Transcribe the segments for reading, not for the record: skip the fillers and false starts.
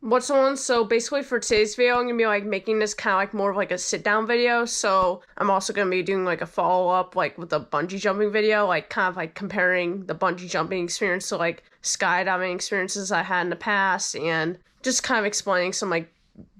What's on? So basically for today's video, I'm gonna be like making this kind of like more of like a sit down video. So I'm also gonna be doing like a follow up like with a bungee jumping video, like kind of like comparing the bungee jumping experience to like skydiving experiences I had in the past, and just kind of explaining some like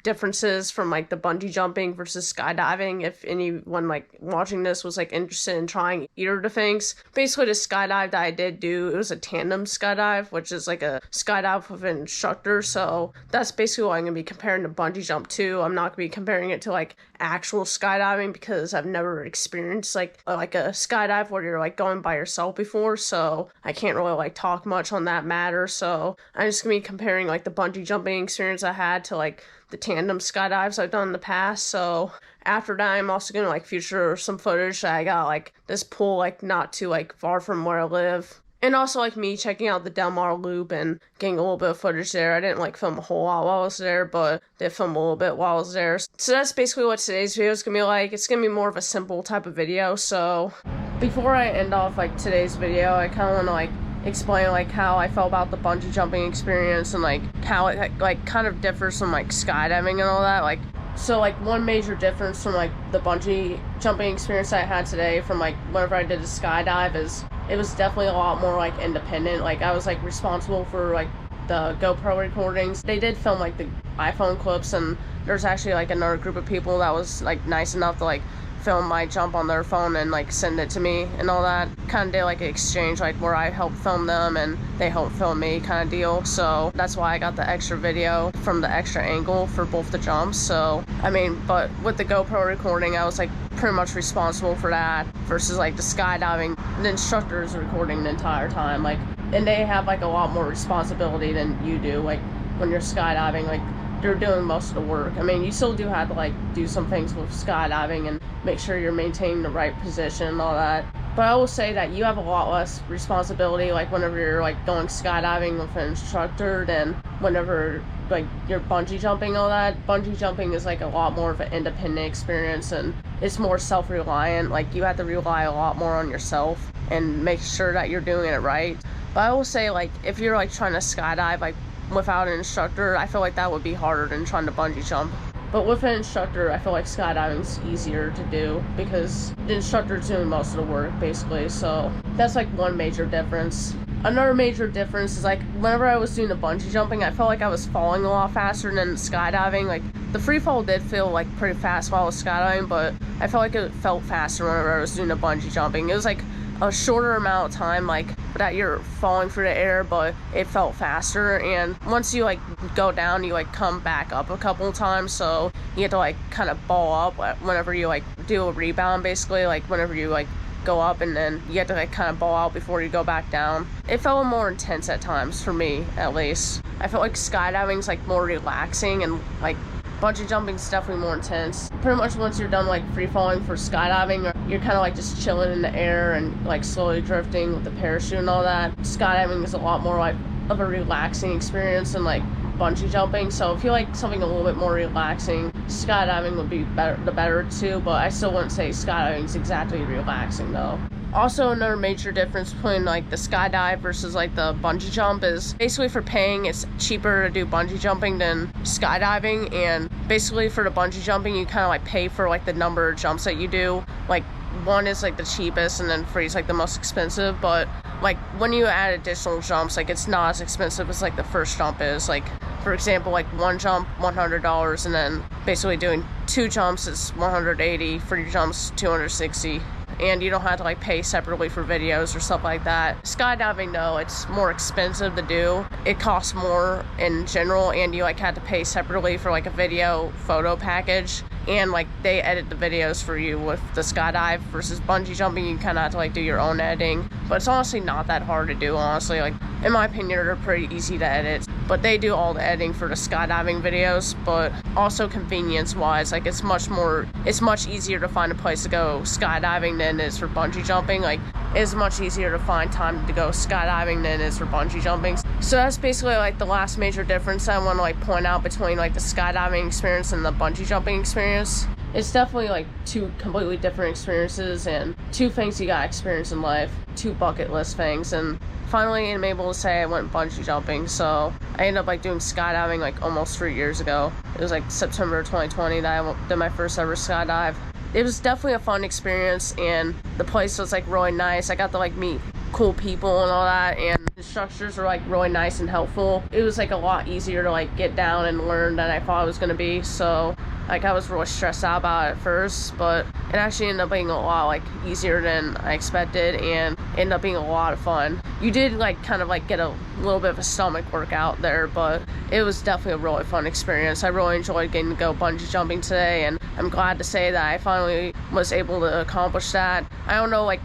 differences from like the bungee jumping versus skydiving if anyone like watching this was like interested in trying either of the things. Basically, the skydive that I did do, it was a tandem skydive, which is like a skydive with an instructor. So that's basically what I'm gonna be comparing the bungee jump to. I'm not gonna be comparing it to like actual skydiving because I've never experienced like a skydive where you're like going by yourself before, so I can't really like talk much on that matter. So I'm just gonna be comparing like the bungee jumping experience I had to like the tandem skydives I've done in the past. So after that, I'm also gonna like feature some footage that I got like this pool like not too like far from where I live. And also like me checking out the Delmar loop and getting a little bit of footage there. I didn't like film a whole lot while I was there, but did film a little bit while I was there. So that's basically what today's video is gonna be like. It's gonna be more of a simple type of video. So before I end off like today's video, I kind of want to like explain like how I felt about the bungee jumping experience and like how it like kind of differs from like skydiving and all that. Like, so like one major difference from like the bungee jumping experience I had today from like whenever I did a skydive is it was definitely a lot more like independent. Like I was like responsible for like the GoPro recordings. They did film like the iPhone clips, and there's actually like another group of people that was like nice enough to like film my jump on their phone and like send it to me and all that. Kind of did like an exchange like where I helped film them and they helped film me kind of deal. So that's why I got the extra video from the extra angle for both the jumps. So I mean, but with the GoPro recording, I was like pretty much responsible for that versus like the skydiving, the instructor is recording the entire time, like, and they have like a lot more responsibility than you do. Like when you're skydiving, like they're doing most of the work. I mean, you still do have to like do some things with skydiving and make sure you're maintaining the right position and all that. But I will say that you have a lot less responsibility like whenever you're like going skydiving with an instructor than whenever like you're bungee jumping and all that. Bungee jumping is like a lot more of an independent experience and it's more self-reliant. Like you have to rely a lot more on yourself and make sure that you're doing it right. But I will say like if you're like trying to skydive like without an instructor, I feel like that would be harder than trying to bungee jump. But with an instructor, I feel like skydiving's easier to do because the instructor's doing most of the work, basically. So that's like one major difference. Another major difference is like whenever I was doing the bungee jumping, I felt like I was falling a lot faster than skydiving. Like the free fall did feel like pretty fast while I was skydiving, but I felt like it felt faster whenever I was doing the bungee jumping. It was like a shorter amount of time like that you're falling through the air, but it felt faster. And once you like go down, you like come back up a couple of times, so you have to like kind of ball up whenever you like do a rebound, basically. Like whenever you like go up and then you have to like kind of ball out before you go back down. It felt more intense at times, for me at least. I felt like skydiving's like more relaxing, and like bungee jumping's definitely more intense. Pretty much once you're done like free falling for skydiving, you're kind of like just chilling in the air and like slowly drifting with the parachute and all that. Skydiving is a lot more like of a relaxing experience than like bungee jumping. So if you like something a little bit more relaxing, skydiving would be the better too, but I still wouldn't say skydiving is exactly relaxing though. Also, another major difference between like the skydive versus like the bungee jump is basically for paying, it's cheaper to do bungee jumping than skydiving. And basically for the bungee jumping, you kind of like pay for like the number of jumps that you do. Like one is like the cheapest and then three is like the most expensive, but like when you add additional jumps, like it's not as expensive as like the first jump is. Like for example, like one jump $100, and then basically doing two jumps is $180, three jumps $260. And you don't have to like pay separately for videos or stuff like that. Skydiving though, it's more expensive to do. It costs more in general, and you like had to pay separately for like a video photo package, and like they edit the videos for you with the skydive. Versus bungee jumping, you kind of have to like do your own editing, but it's honestly not that hard to do, honestly. Like in my opinion, they're pretty easy to edit, but they do all the editing for the skydiving videos. But also convenience wise, like it's much easier to find a place to go skydiving than it is for bungee jumping. Like it's much easier to find time to go skydiving than it is for bungee jumping. So that's basically like the last major difference I want to like point out between like the skydiving experience and the bungee jumping experience. it's definitely like two completely different experiences and two things you gotta experience in life, two bucket list things. And finally I'm able to say I went bungee jumping. So I ended up like doing skydiving like almost 3 years ago. It was like September 2020 that I did my first ever skydive. It was definitely a fun experience, and the place was like really nice. I got to like meet cool people and all that, and the instructors were like really nice and helpful. It was like a lot easier to like get down and learn than I thought it was going to be. So like I was really stressed out about it at first, but it actually ended up being a lot like easier than I expected, and ended up being a lot of fun. You did like kind of like get a little bit of a stomach workout there, but it was definitely a really fun experience. I really enjoyed getting to go bungee jumping today, and I'm glad to say that I finally was able to accomplish that. I don't know like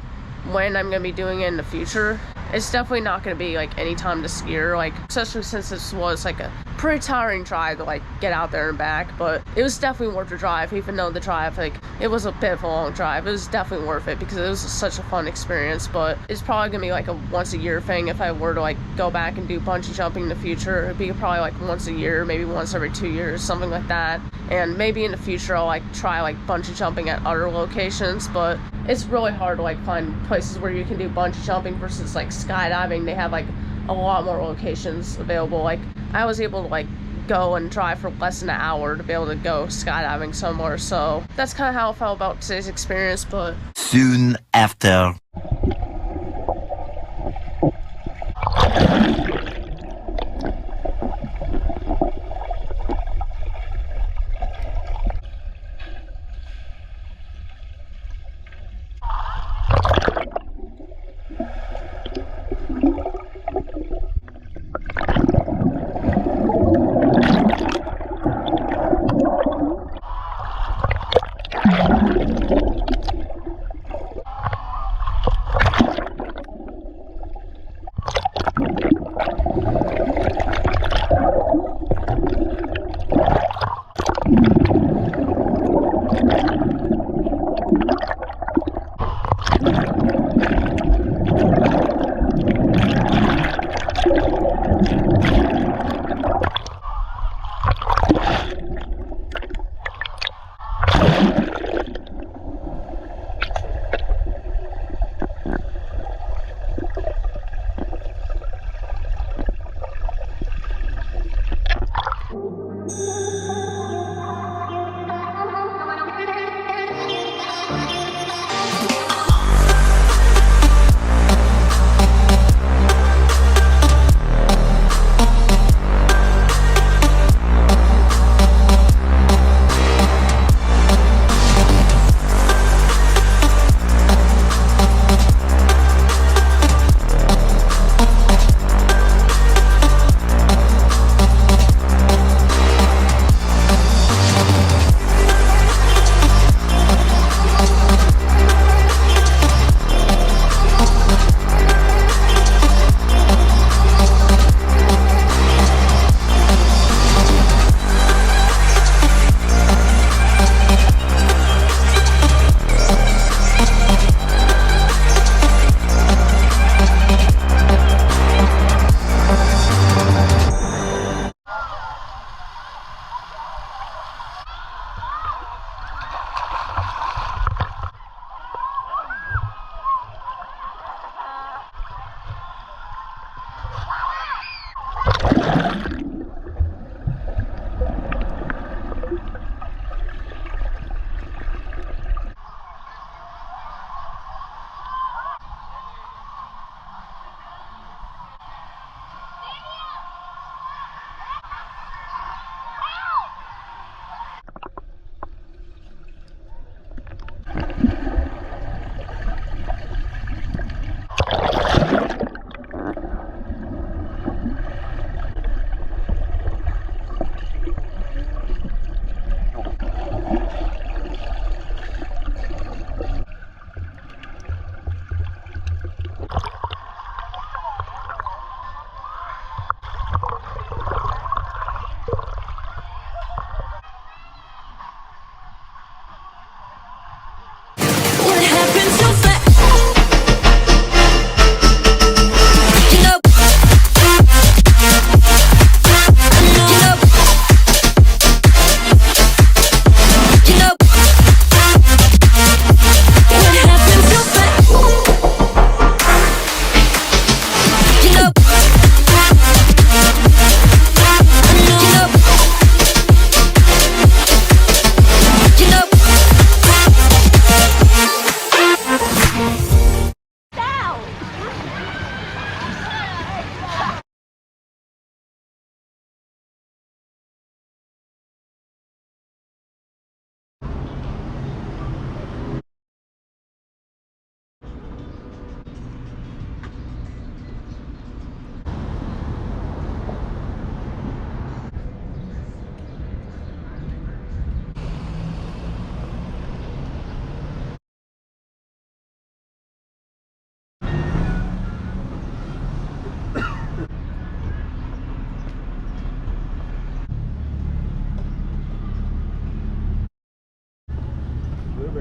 when I'm gonna be doing it in the future. It's definitely not gonna be like anytime this year, like especially since this was like a pretty tiring drive to like get out there and back, but it was definitely worth the drive. Even though the drive, like it was a bit of a long drive, it was definitely worth it because it was such a fun experience. But it's probably gonna be like a once a year thing. If I were to like go back and do bungee jumping in the future, it'd be probably like once a year, maybe once every 2 years, something like that. And maybe in the future I'll like try like bungee jumping at other locations, but it's really hard to like find places where you can do bungee jumping versus like skydiving. They have like a lot more locations available. Like I was able to like go and drive for less than an hour to be able to go skydiving somewhere. So that's kind of how I felt about today's experience. But soon after.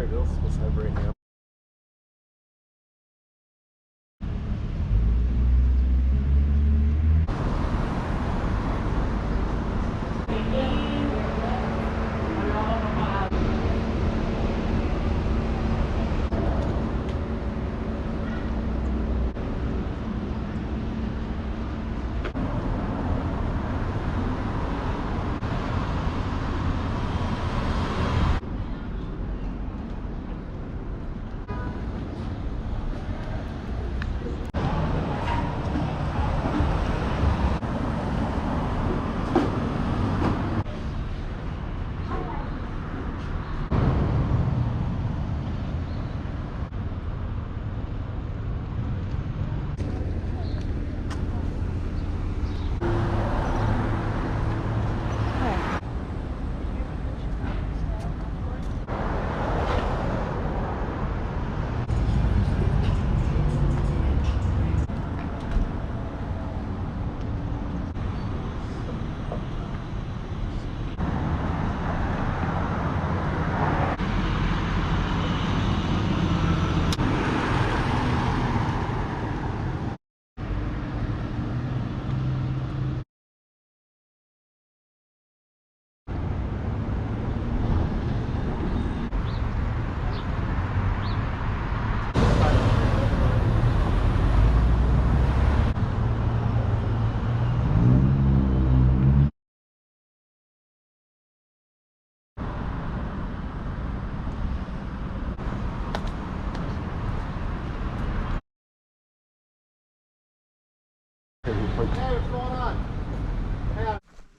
Alright, Bill's supposed to have right now.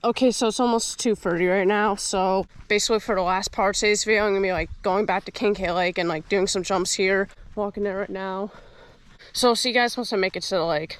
Okay, so it's almost 2:30 right now, so basically for the last part of today's video, I'm gonna be like going back to Kinkaid Lake and like doing some jumps here, walking there right now. So I'll see you guys once I make it to the lake.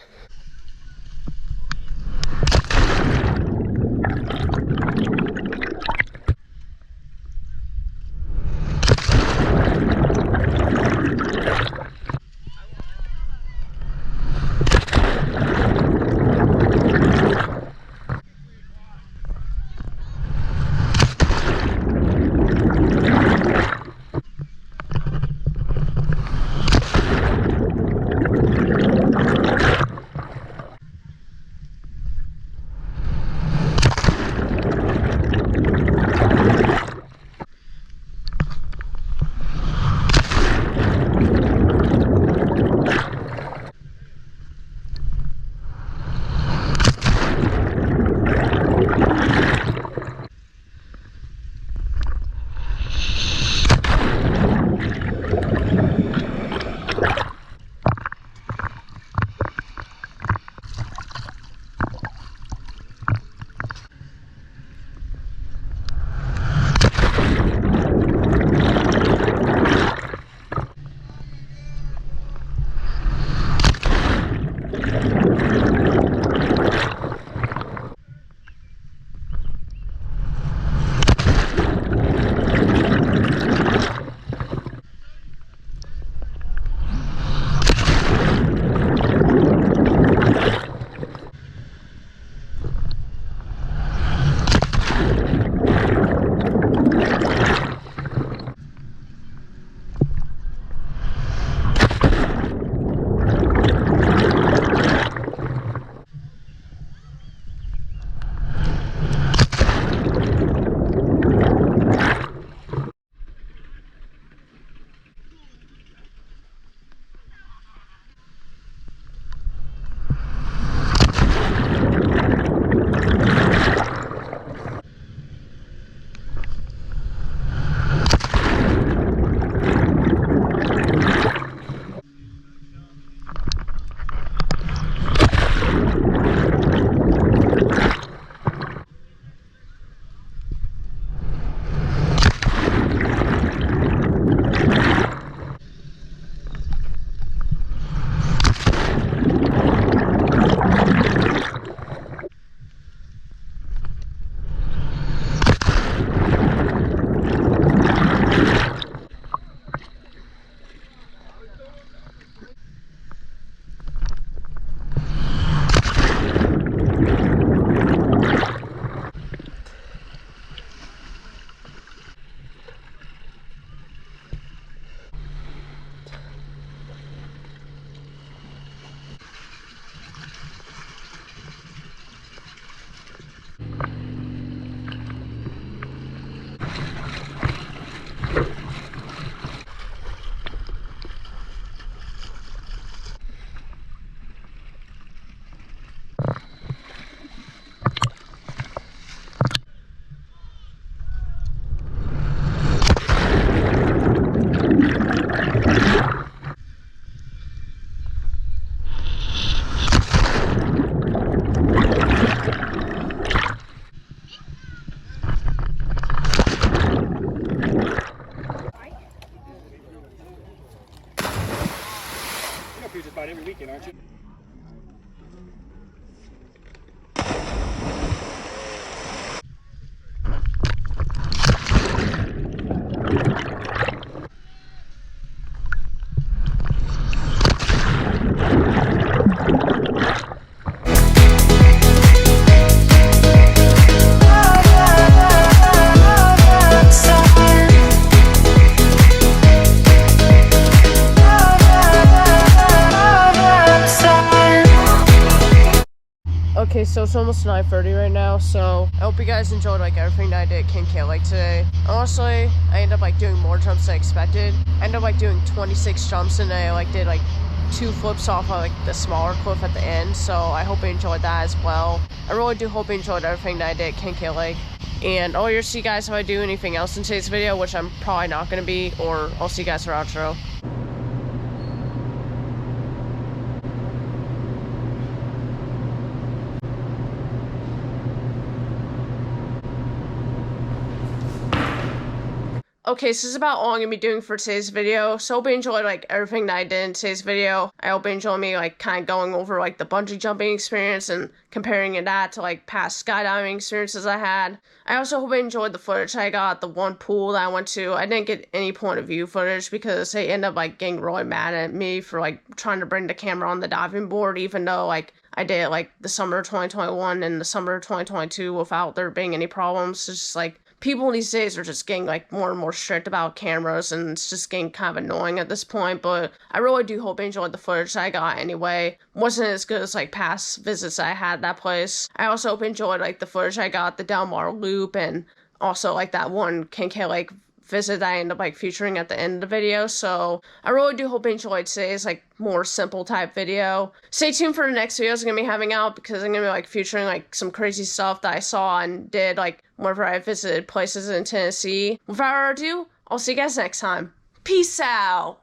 taking, aren't you? Okay, so it's almost 9:30 right now, so I hope you guys enjoyed like everything that I did at Kinkaid Lake today. Honestly, I ended up like doing more jumps than I expected. I ended up like doing 26 jumps and I like did like 2 flips off of like the smaller cliff at the end, so I hope you enjoyed that as well. I really do hope you enjoyed everything that I did at Kinkaid Lake. And I'll see you guys if I do anything else in today's video, which I'm probably not going to be, or I'll see you guys for outro. Okay, so this is about all I'm gonna be doing for today's video. So I hope you enjoyed like everything that I did in today's video. I hope you enjoyed me like kind of going over like the bungee jumping experience and comparing that to like past skydiving experiences I had. I also hope you enjoyed the footage I got at the one pool that I went to. I didn't get any point of view footage because they ended up like getting really mad at me for like trying to bring the camera on the diving board, even though like I did it like the summer of 2021 and the summer of 2022 without there being any problems. It's just like people these days are just getting like more and more strict about cameras, and it's just getting kind of annoying at this point. But I really do hope you enjoyed the footage that I got anyway. Wasn't as good as like past visits I had that place. I also hope you enjoyed like the footage I got at the Delmar loop, and also like that one Kinkaid Lake visit that I end up like featuring at the end of the video. So I really do hope you enjoyed today's like more simple type video. Stay tuned for the next videos I'm gonna be having out, because I'm gonna be like featuring like some crazy stuff that I saw and did like whenever I visited places in Tennessee. Without further ado, I'll see you guys next time. Peace out.